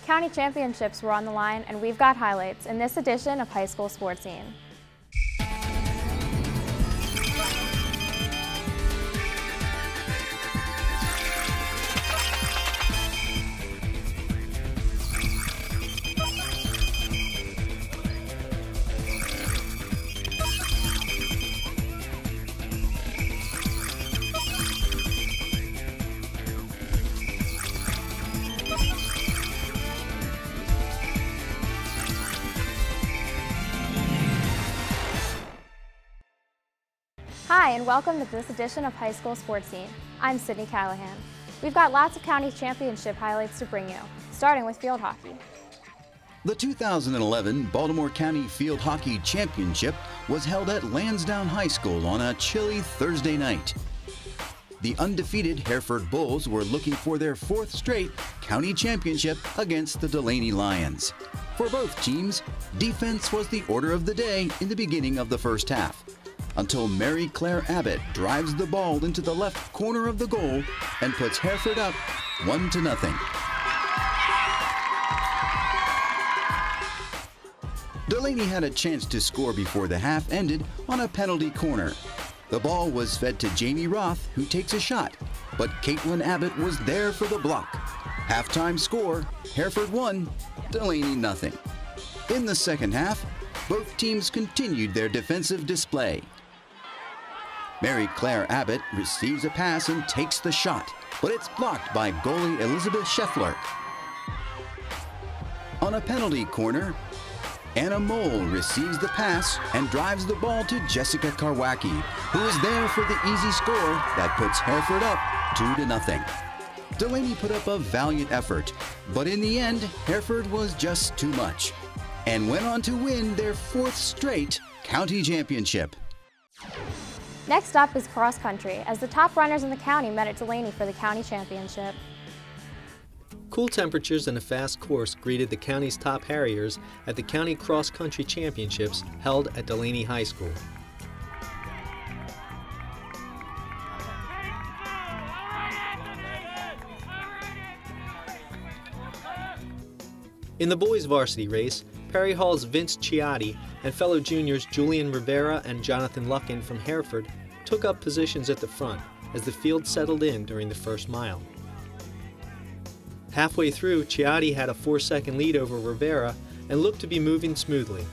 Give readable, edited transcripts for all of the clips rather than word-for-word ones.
County championships were on the line, and we've got highlights in this edition of High School Sports Scene. Hi, and welcome to this edition of High School Sports Scene. I'm Sydney Callahan. We've got lots of county championship highlights to bring you, starting with field hockey. The 2011 Baltimore County Field Hockey Championship was held at Lansdowne High School on a chilly Thursday night. The undefeated Hereford Bulls were looking for their fourth straight county championship against the Delaney Lions. For both teams, defense was the order of the day in the beginning of the first half, until Mary Claire Abbott drives the ball into the left corner of the goal and puts Hereford up 1-0. Delaney had a chance to score before the half ended on a penalty corner. The ball was fed to Jamie Roth, who takes a shot, but Caitlin Abbott was there for the block. Halftime score, Hereford 1, Delaney 0. In the second half, both teams continued their defensive display. Mary Claire Abbott receives a pass and takes the shot, but it's blocked by goalie Elizabeth Scheffler. On a penalty corner, Anna Mole receives the pass and drives the ball to Jessica Karwacki, who is there for the easy score that puts Hereford up 2-0. Delaney put up a valiant effort, but in the end, Hereford was just too much and went on to win their fourth straight county championship. Next up is cross country, as the top runners in the county met at Delaney for the county championship. Cool temperatures and a fast course greeted the county's top Harriers at the County Cross Country Championships held at Delaney High School. In the boys' varsity race, Perry Hall's Vince Ciotti and fellow juniors Julian Rivera and Jonathan Luckin from Hereford took up positions at the front as the field settled in during the first mile. Halfway through, Ciotti had a 4-second lead over Rivera and looked to be moving smoothly.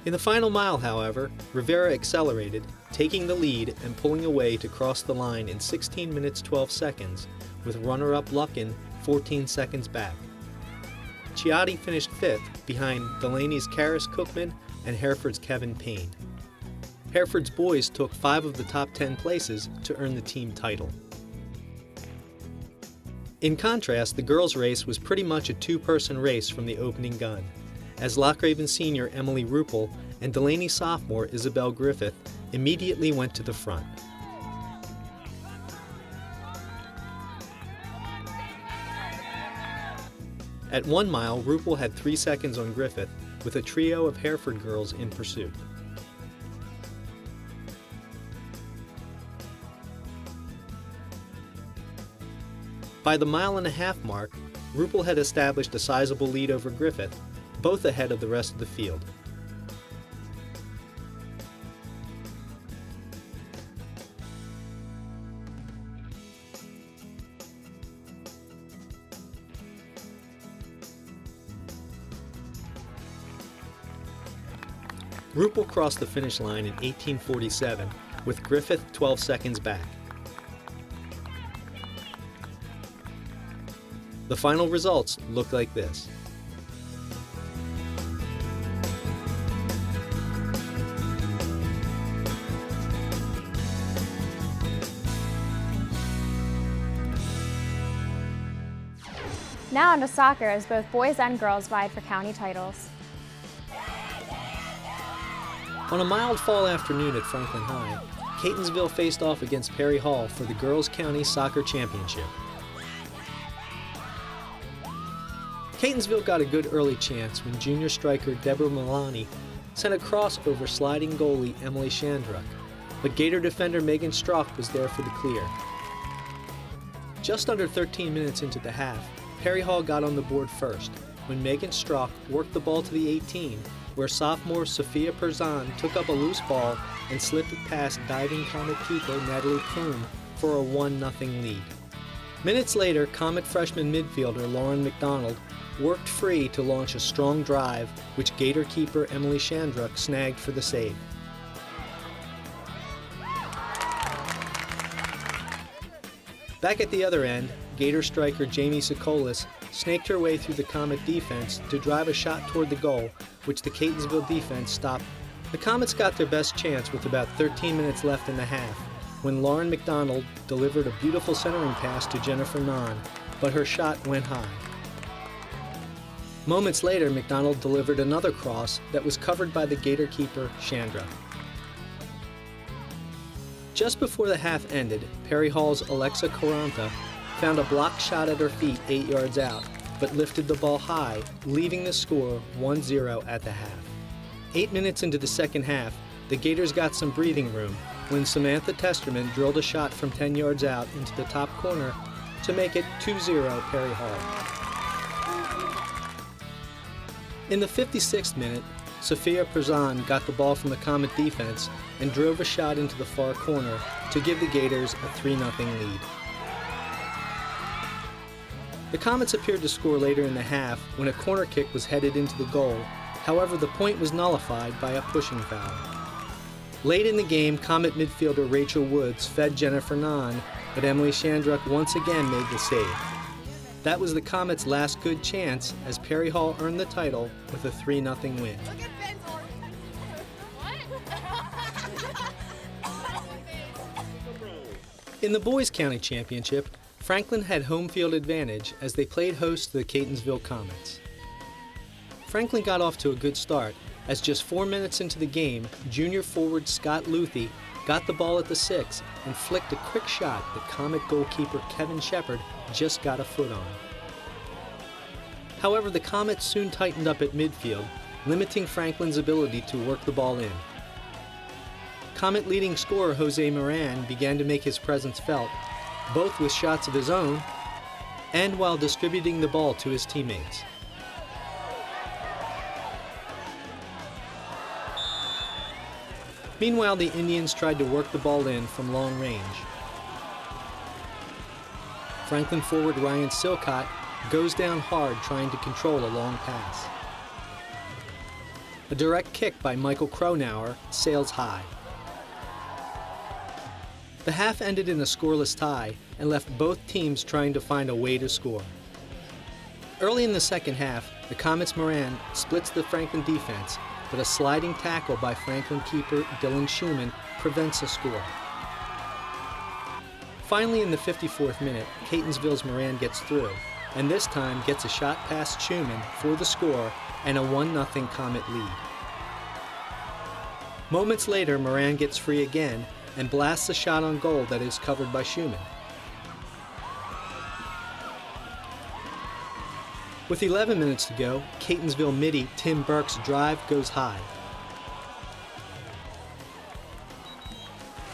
In the final mile, however, Rivera accelerated, taking the lead and pulling away to cross the line in 16 minutes 12 seconds, with runner-up Luckin 14 seconds back. Ciotti finished 5th behind Delaney's Karis Cookman and Hereford's Kevin Payne. Hereford's boys took 5 of the top 10 places to earn the team title. In contrast, the girls' race was pretty much a two-person race from the opening gun, as Lochraven senior Emily Ruppel and Delaney sophomore Isabel Griffith immediately went to the front. At 1 mile, Ruppel had 3 seconds on Griffith, with a trio of Hereford girls in pursuit. By the 1.5-mile mark, Ruppel had established a sizable lead over Griffith, both ahead of the rest of the field. Ruppel crossed the finish line in 18:47, with Griffith 12 seconds back. The final results looked like this. Now on to soccer, as both boys and girls vied for county titles. On a mild fall afternoon at Franklin High, Catonsville faced off against Perry Hall for the Girls County Soccer Championship. Catonsville got a good early chance when junior striker Deborah Milani sent a cross over sliding goalie Emily Shandruck. but Gator defender Megan Strock was there for the clear. Just under 13 minutes into the half, Perry Hall got on the board first when Megan Strock worked the ball to the 18, where sophomore Sophia Perzan took up a loose ball and slipped it past diving Comet keeper Natalie Kroom for a 1-0 lead. Minutes later, Comet freshman midfielder Lauren McDonald worked free to launch a strong drive, which Gator keeper Emily Shandruck snagged for the save. Back at the other end, Gator striker Jamie Sokolis snaked her way through the Comet defense to drive a shot toward the goal, which the Catonsville defense stopped. The Comets got their best chance with about 13 minutes left in the half, when Lauren McDonald delivered a beautiful centering pass to Jennifer Nahn, but her shot went high. Moments later, McDonald delivered another cross that was covered by the Gator keeper, Chandra. Just before the half ended, Perry Hall's Alexa Caranta found a blocked shot at her feet 8 yards out, but lifted the ball high, leaving the score 1-0 at the half. 8 minutes into the second half, the Gators got some breathing room when Samantha Testerman drilled a shot from 10 yards out into the top corner to make it 2-0 Perry Hall. In the 56th minute, Sophia Perzan got the ball from the Comet defense and drove a shot into the far corner to give the Gators a 3-0 lead. The Comets appeared to score later in the half when a corner kick was headed into the goal. However, the point was nullified by a pushing foul. Late in the game, Comet midfielder Rachel Woods fed Jennifer Nahn, but Emily Shandruck once again made the save. That was the Comets' last good chance as Perry Hall earned the title with a 3-0 win. In the Boys County Championship, Franklin had home field advantage as they played host to the Catonsville Comets. Franklin got off to a good start as just 4 minutes into the game, junior forward Scott Luthi got the ball at the 6 and flicked a quick shot that Comet goalkeeper Kevin Shepard just got a foot on. However, the Comets soon tightened up at midfield, limiting Franklin's ability to work the ball in. Comet leading scorer Jose Moran began to make his presence felt, both with shots of his own and while distributing the ball to his teammates. Meanwhile, the Indians tried to work the ball in from long range. Franklin forward Ryan Silcott goes down hard trying to control a long pass. A direct kick by Michael Cronauer sails high. The half ended in a scoreless tie and left both teams trying to find a way to score. Early in the second half, the Comets' Moran splits the Franklin defense, but a sliding tackle by Franklin keeper Dylan Schumann prevents a score. Finally, in the 54th minute, Catonsville's Moran gets through, and this time gets a shot past Schumann for the score and a 1-0 Comet lead. Moments later, Moran gets free again and blasts a shot on goal that is covered by Schumann. With 11 minutes to go, Catonsville midi Tim Burke's drive goes high.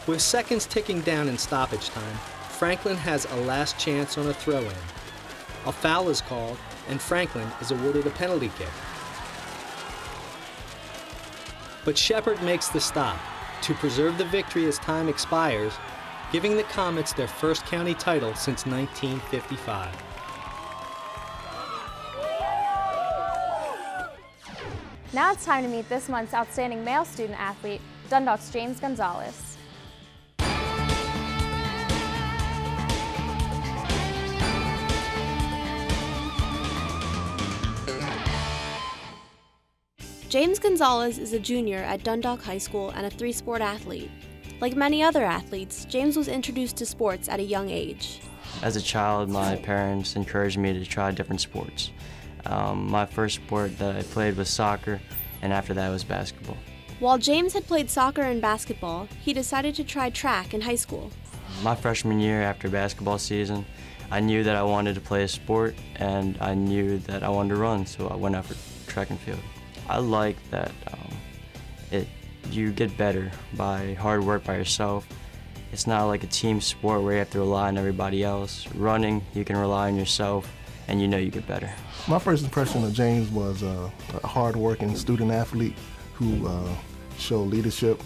With seconds ticking down in stoppage time, Franklin has a last chance on a throw-in. A foul is called, and Franklin is awarded a penalty kick. But Shepard makes the stop to preserve the victory as time expires, giving the Comets their first county title since 1955. Now it's time to meet this month's outstanding male student athlete, Dundalk's James Gonzales. James Gonzales is a junior at Dundalk High School and a three-sport athlete. Like many other athletes, James was introduced to sports at a young age. As a child, my parents encouraged me to try different sports. My first sport that I played was soccer, and after that was basketball. While James had played soccer and basketball, he decided to try track in high school. My freshman year after basketball season, I knew that I wanted to play a sport, and I knew that I wanted to run, so I went out for track and field. I like that it you get better by hard work by yourself. It's not like a team sport where you have to rely on everybody else. Running, you can rely on yourself, and you know you get better. My first impression of James was a hard-working student athlete who showed leadership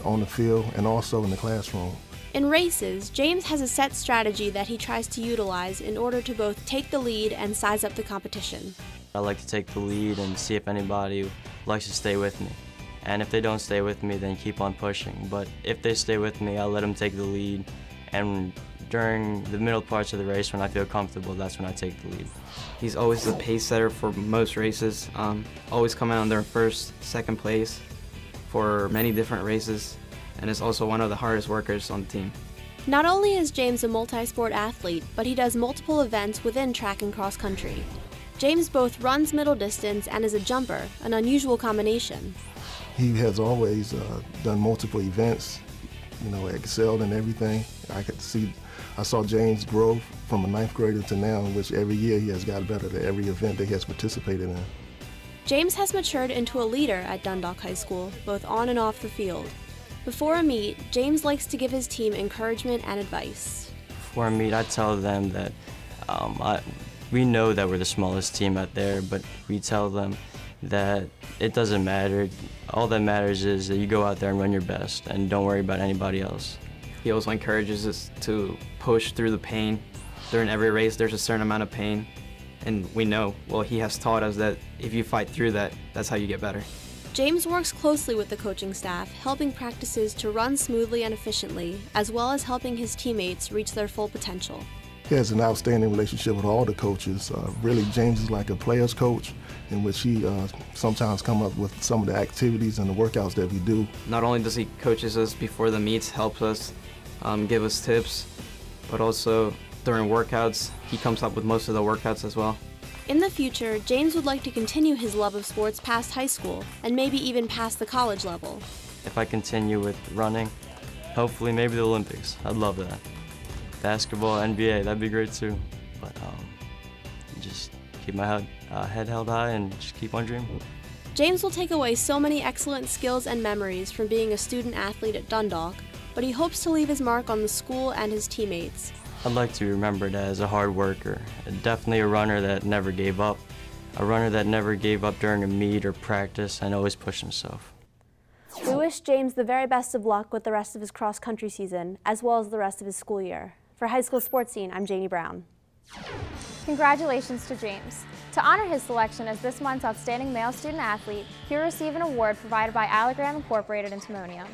on the field and also in the classroom. In races, James has a set strategy that he tries to utilize in order to both take the lead and size up the competition. I like to take the lead and see if anybody likes to stay with me. And if they don't stay with me, then keep on pushing. But if they stay with me, I'll let them take the lead. And during the middle parts of the race, when I feel comfortable, that's when I take the lead. He's always the pace setter for most races, always coming on their first, second place for many different races, and is also one of the hardest workers on the team. Not only is James a multi-sport athlete, but he does multiple events within track and cross country. James both runs middle distance and is a jumper, an unusual combination. He has always done multiple events, excelled in everything. I saw James grow from a 9th grader to now, in which every year he has got better at every event that he has participated in. James has matured into a leader at Dundalk High School, both on and off the field. Before a meet, James likes to give his team encouragement and advice. Before a meet, I tell them that we know that we're the smallest team out there, but we tell them that it doesn't matter. All that matters is that you go out there and run your best and don't worry about anybody else. He also encourages us to push through the pain. During every race, there's a certain amount of pain, and we know, well, he has taught us that if you fight through that, that's how you get better. James works closely with the coaching staff, helping practices to run smoothly and efficiently, as well as helping his teammates reach their full potential. He has an outstanding relationship with all the coaches. Really, James is like a player's coach, in which he sometimes come up with some of the activities and the workouts that we do. Not only does he coaches us before the meets, helps us, give us tips, but also during workouts, he comes up with most of the workouts as well. In the future, James would like to continue his love of sports past high school, and maybe even past the college level. If I continue with running, hopefully maybe the Olympics. I'd love that. Basketball, NBA, that'd be great too. But just keep my head held high and just keep on dreaming. James will take away so many excellent skills and memories from being a student athlete at Dundalk, but he hopes to leave his mark on the school and his teammates. I'd like to be remembered as a hard worker, definitely a runner that never gave up, a runner that never gave up during a meet or practice and always pushed himself. We wish James the very best of luck with the rest of his cross-country season, as well as the rest of his school year. For High School Sports Scene, I'm Janie Brown. Congratulations to James. To honor his selection as this month's Outstanding Male Student Athlete, he will receive an award provided by Allegram Incorporated in Timonium.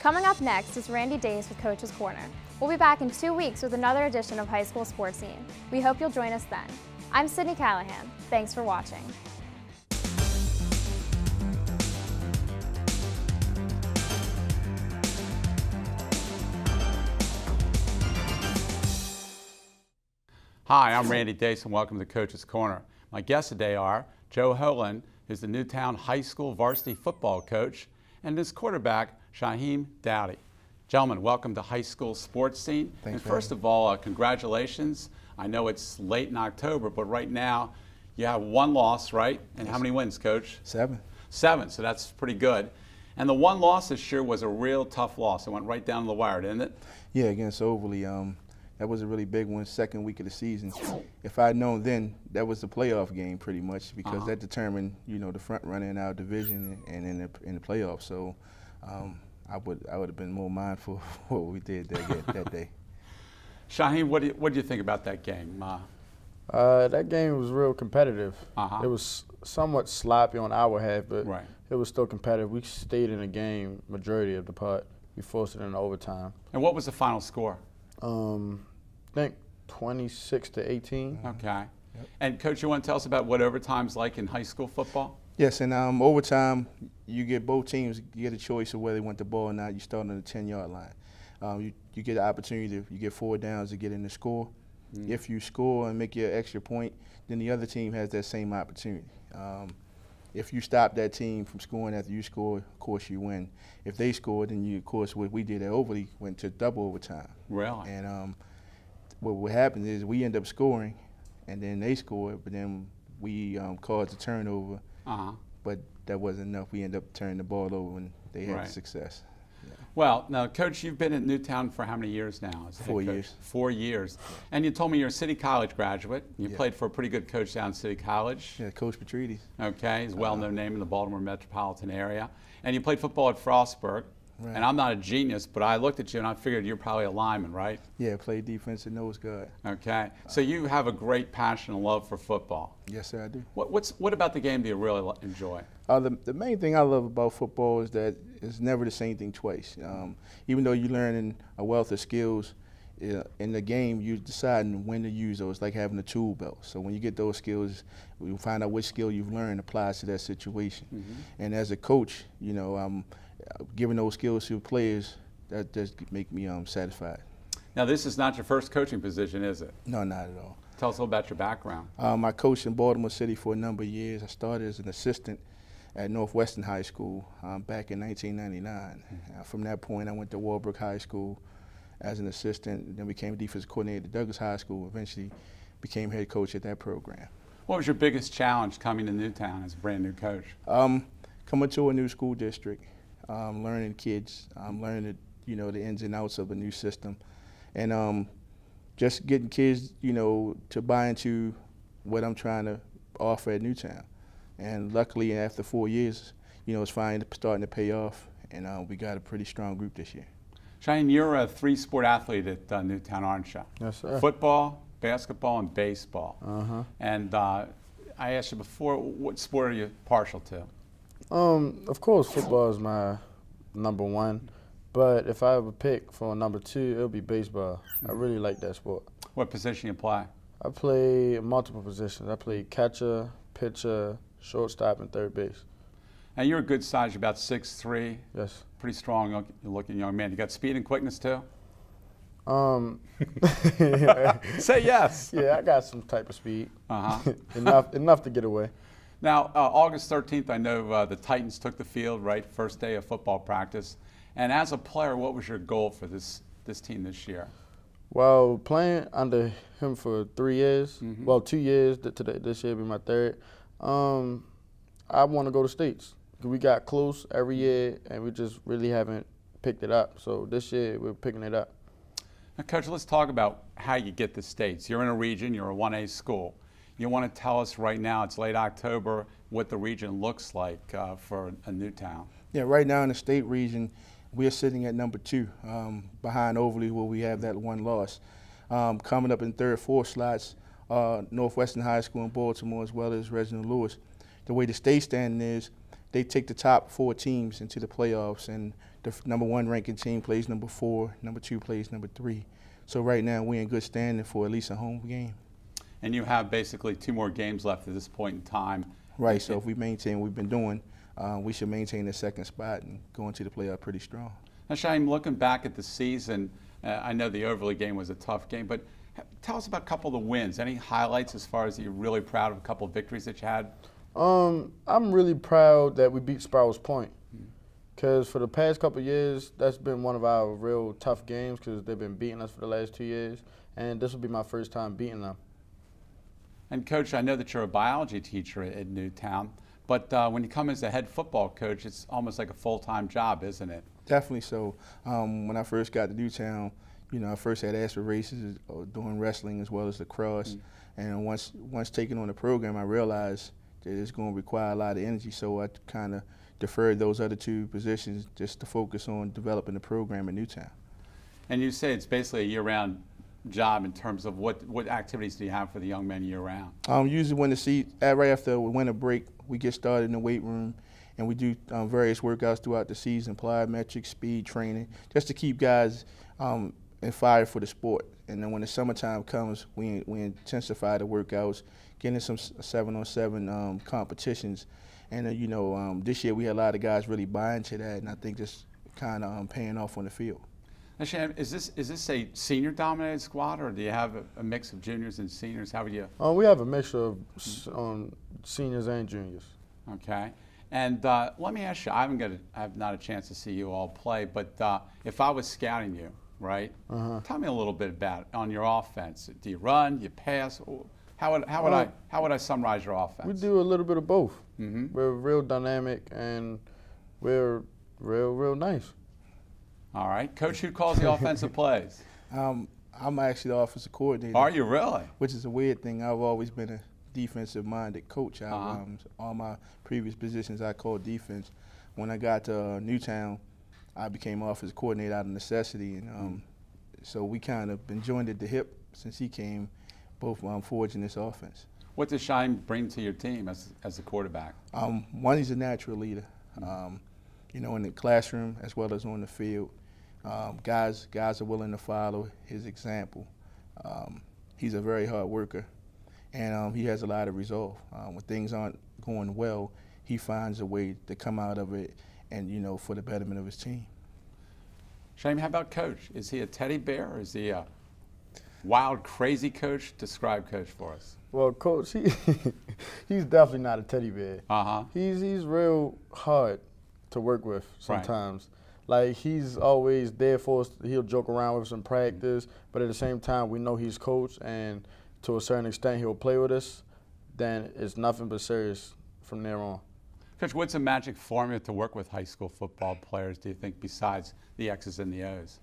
Coming up next is Randy Days with Coach's Corner. We'll be back in 2 weeks with another edition of High School Sports Scene. We hope you'll join us then. I'm Sydney Callahan. Thanks for watching. Hi, I'm Randy Dace and welcome to Coach's Corner. My guests today are Joe Holland, who's the Newtown High School varsity football coach, and his quarterback, Shawheem Dowdy. Gentlemen, welcome to High School Sports Scene. Thanks. And first of all, congratulations. I know it's late in October, but right now you have one loss, right? And how many wins, Coach? 7. 7, so that's pretty good. And the one loss this year was a real tough loss. It went right down to the wire, didn't it? Yeah, against Overly. That was a really big one, second week of the season. If I had known then, that was the playoff game pretty much, because that determined, the front runner in our division and in the playoffs. So I would have been more mindful of what we did that day. Shawheem, what do you think about that game? That game was real competitive. It was somewhat sloppy on our half, but it was still competitive. We stayed in the game majority of the part. We forced it into overtime. And what was the final score? I think 26-18. Okay. Yep. And Coach, you want to tell us about what overtime's like in high school football? Yes, and overtime, you get both teams, you get a choice of where they want the ball or not. You start on the 10-yard line. You get the opportunity you get 4 downs to get in the score. If you score and make your extra point, then the other team has that same opportunity. If you stop that team from scoring after you score, of course you win. If they score, then you, of course, what we did at Overly went to double overtime. Really? And what happened is we end up scoring, and then they scored, but then we caused a turnover. But that wasn't enough. We ended up turning the ball over when they had success. Yeah. Well, now, Coach, you've been at Newtown for how many years now? 4 years. 4 years. And you told me you're a City College graduate. You played for a pretty good coach down at City College. Yeah, Coach Petrides. Okay, he's a well-known name in the Baltimore metropolitan area. And you played football at Frostburg. Right. And I'm not a genius, but I looked at you and I figured you're probably a lineman, right? Yeah, played defense and nose guard. Okay, so you have a great passion and love for football. Yes, sir, I do. What about the game do you really enjoy? The main thing I love about football is that it's never the same thing twice. Even though you're learning a wealth of skills, in the game you're deciding when to use those, like having a tool belt. So when you get those skills, you find out which skill you've learned applies to that situation. And as a coach, you know, giving those skills to players, that does make me satisfied. Now, this is not your first coaching position, is it? No, not at all. Tell us a little about your background. I coached in Baltimore City for a number of years. I started as an assistant at Northwestern High School back in 1999. From that point, I went to Walbrook High School as an assistant, then became defensive coordinator at Douglas High School, eventually became head coach at that program. What was your biggest challenge coming to Newtown as a brand new coach? Coming to a new school district, learning kids, learning the ins and outs of a new system, and just getting kids to buy into what I'm trying to offer at Newtown. And luckily, after 4 years, it's finally starting to pay off, and we got a pretty strong group this year. Shawheem, you're a three-sport athlete at Newtown, aren't you? Yes, sir. Football, basketball, and baseball. And I asked you before, what sport are you partial to? Of course, football is my #1, but if I would pick for #2, it would be baseball. I really like that sport. What position you play? I play multiple positions. I play catcher, pitcher, shortstop, and third base. And you're a good size. You're about 6'3". Yes. Pretty strong looking young man. You got speed and quickness too? Say yes. Yeah, I got some type of speed. enough to get away. Now, August 13th, I know the Titans took the field, right? First day of football practice. And as a player, what was your goal for this team this year? Well, playing under him for 3 years, well, 2 years, this year will be my third, I want to go to states. We got close every year, and we just really haven't picked it up. So this year, we're picking it up. Now, Coach, let's talk about how you get the states. You're in a region, you're a 1A school. You want to tell us right now, it's late October, what the region looks like for a Newtown. Yeah, right now in the state region, we're sitting at #2, behind Overly, where we have that one loss. Coming up in 3rd, 4th slots, Northwestern High School in Baltimore, as well as Reginald Lewis. The way the state standing is, they take the top 4 teams into the playoffs, and the #1 ranking team plays #4, #2 plays #3. So right now we're in good standing for at least a home game. And you have basically 2 more games left at this point in time. Right, so if we maintain what we've been doing, we should maintain the 2nd spot and go into the playoff pretty strong. Now, Shawheem, looking back at the season, I know the Overly game was a tough game, but tell us about a couple of the wins. Any highlights as far as you're really proud of a couple of victories that you had? I'm really proud that we beat Sparrows Point, because for the past couple of years, that's been one of our real tough games because they've been beating us for the last 2 years, and this will be my first time beating them. And Coach, I know that you're a biology teacher at Newtown, but when you come as a head football coach, it's almost like a full-time job, isn't it? Definitely so. When I first got to Newtown, I first had aspirations of doing wrestling as well as lacrosse, and once taking on the program, I realized that it's going to require a lot of energy, so I kind of deferred those other 2 positions just to focus on developing the program in Newtown. And you say it's basically a year-round job in terms of what activities do you have for the young men year-round? Usually right after winter break, we get started in the weight room, and we do various workouts throughout the season, plyometrics, speed training, just to keep guys and fire for the sport. And then when the summertime comes, we intensify the workouts, getting some 7-on-7 competitions. And this year we had a lot of guys really buying to that, and I think just kind of paying off on the field. Now, Shawheem, is this a senior-dominated squad, or do you have a mix of juniors and seniors? How would you? We have a mixture of seniors and juniors. Okay. And let me ask you, I have not a chance to see you all play, but if I was scouting you, right? Tell me a little bit about it on your offense. Do you run? You pass? How would I summarize your offense? We do a little bit of both. We're real dynamic, and we're real nice. All right. Coach, who calls the offensive plays? I'm actually the offensive coordinator. Are you really? Which is a weird thing. I've always been a defensive-minded coach. All my previous positions I called defense. When I got to Newtown, I became offensive coordinator out of necessity, and so we kind of been joined at the hip since he came, both forging this offense. What does Shawheem bring to your team as a quarterback? One, he's a natural leader. You know, in the classroom as well as on the field. Guys are willing to follow his example. He's a very hard worker, and he has a lot of resolve. When things aren't going well, he finds a way to come out of it, and you know, for the betterment of his team. Shawheem, how about Coach? Is he a teddy bear, or is he a wild, crazy coach? Describe Coach for us. Well, Coach, he's definitely not a teddy bear. He's real hard to work with sometimes. Right. Like, he's always there for us. He'll joke around with us in practice, but at the same time, we know he's coach, and to a certain extent, he'll play with us. Then it's nothing but serious from there on. Coach, what's a magic formula to work with high school football players, do you think, besides the X's and the O's?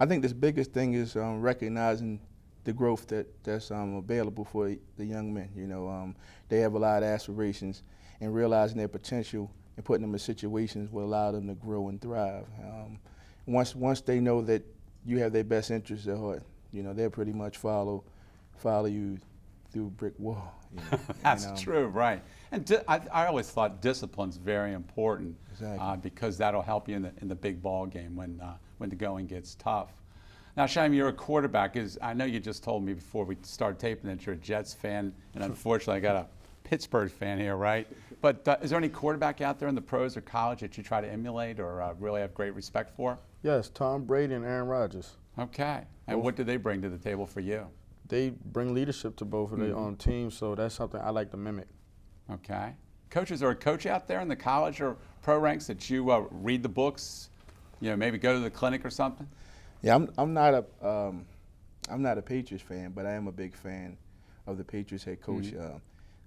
I think this biggest thing is recognizing the growth that's available for the young men. You know, they have a lot of aspirations, and realizing their potential and putting them in situations will allow them to grow and thrive. Once they know that you have their best interests at heart, you know, they'll pretty much follow you through a brick wall. You know, That's true, right. And I always thought discipline's very important, because that'll help you in the big ball game when the going gets tough. Now, Shawheem, you're a quarterback. I know you just told me before we started taping that you're a Jets fan, and unfortunately I got a Pittsburgh fan here, right? But is there any quarterback out there in the pros or college that you try to emulate or really have great respect for? Yes, Tom Brady and Aaron Rodgers. Okay. And what do they bring to the table for you? They bring leadership to both of their own teams, so that's something I like to mimic. Okay. Coach, is there a coach out there in the college or pro ranks that you read the books, you know, maybe go to the clinic or something? Yeah, I'm not a Patriots fan, but I am a big fan of the Patriots head coach.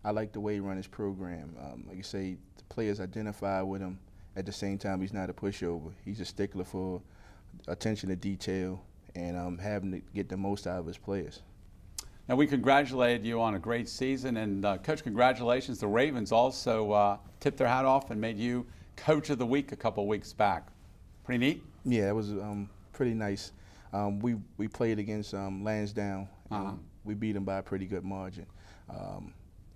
I like the way he runs his program. Like you say, the players identify with him. At the same time, he's not a pushover. He's a stickler for attention to detail and having to get the most out of his players. Now, we congratulated you on a great season, and Coach, congratulations. The Ravens also tipped their hat off and made you Coach of the Week a couple weeks back. Pretty neat? Yeah, it was pretty nice. We played against Lansdowne. We beat them by a pretty good margin.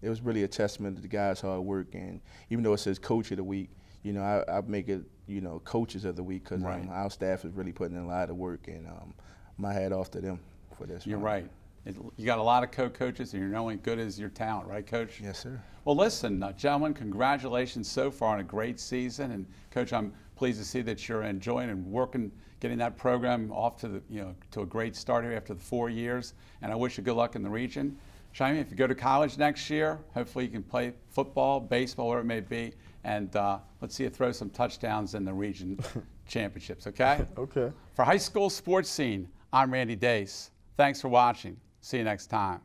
It was really a testament to the guys' hard work, and even though it says Coach of the Week, you know, I make it, you know, Coaches of the Week, because our staff is really putting in a lot of work, and my hat off to them for this. You're right. You got a lot of co-coaches, and you're only good as your talent, right, Coach? Yes, sir. Well, listen, gentlemen, congratulations so far on a great season, and Coach, I'm pleased to see that you're enjoying and working, getting that program off to to a great start here after the 4 years, and I wish you good luck in the region. Shawheem, if you go to college next year, hopefully you can play football, baseball, whatever it may be, and let's see you throw some touchdowns in the region championships, okay? Okay. For High School Sports Scene, I'm Randy Dace. Thanks for watching. See you next time.